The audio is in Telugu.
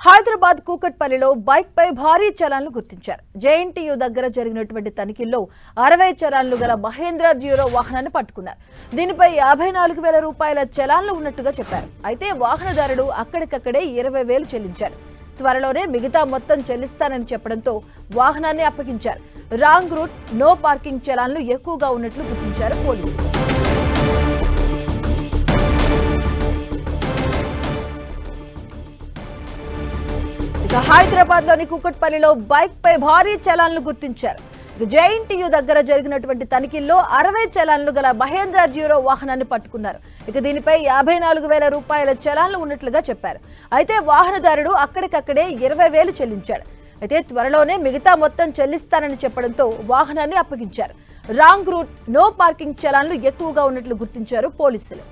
హైదరాబాద్ కూకట్పల్లిలో బైక్ పై భారీ చలాన్లు గుర్తించారు. జేఎన్టీయూ దగ్గర జరిగినటువంటి తనిఖీల్లో 60 చలాన్లు గల మహేంద్ర డ్యూరో వాహనాన్ని పట్టుకున్నారు. దీనిపై 54,000 రూపాయల చలాన్లు ఉన్నట్టుగా చెప్పారు. అయితే వాహనదారుడు అక్కడికక్కడే 20,000 చెల్లించారు. త్వరలోనే మిగతా మొత్తం చెల్లిస్తానని చెప్పడంతో వాహనాన్ని అప్పగించారు. రాంగ్ రూట్, నో పార్కింగ్ చలాన్లు ఎక్కువగా ఉన్నట్లు గుర్తించారు పోలీసులు. హైదరాబాద్ లోని కూకట్పల్లిలో బైక్ పై భారీ చలాన్లు గుర్తించారు. జేఎన్టీయూ దగ్గర జరిగినటువంటి తనిఖీల్లో 60 చలాన్లు గల మహేంద్ర డ్యూరో వాహనాన్ని పట్టుకున్నారు. దీనిపై 54,000 రూపాయల చలాన్లు ఉన్నట్లుగా చెప్పారు. అయితే వాహనదారుడు అక్కడికక్కడే 20,000 చెల్లించాడు. అయితే త్వరలోనే మిగతా మొత్తం చెల్లిస్తానని చెప్పడంతో వాహనాన్ని అప్పగించారు. రాంగ్ రూట్, నో పార్కింగ్ చలాన్లు ఎక్కువగా ఉన్నట్లు గుర్తించారు పోలీసులు.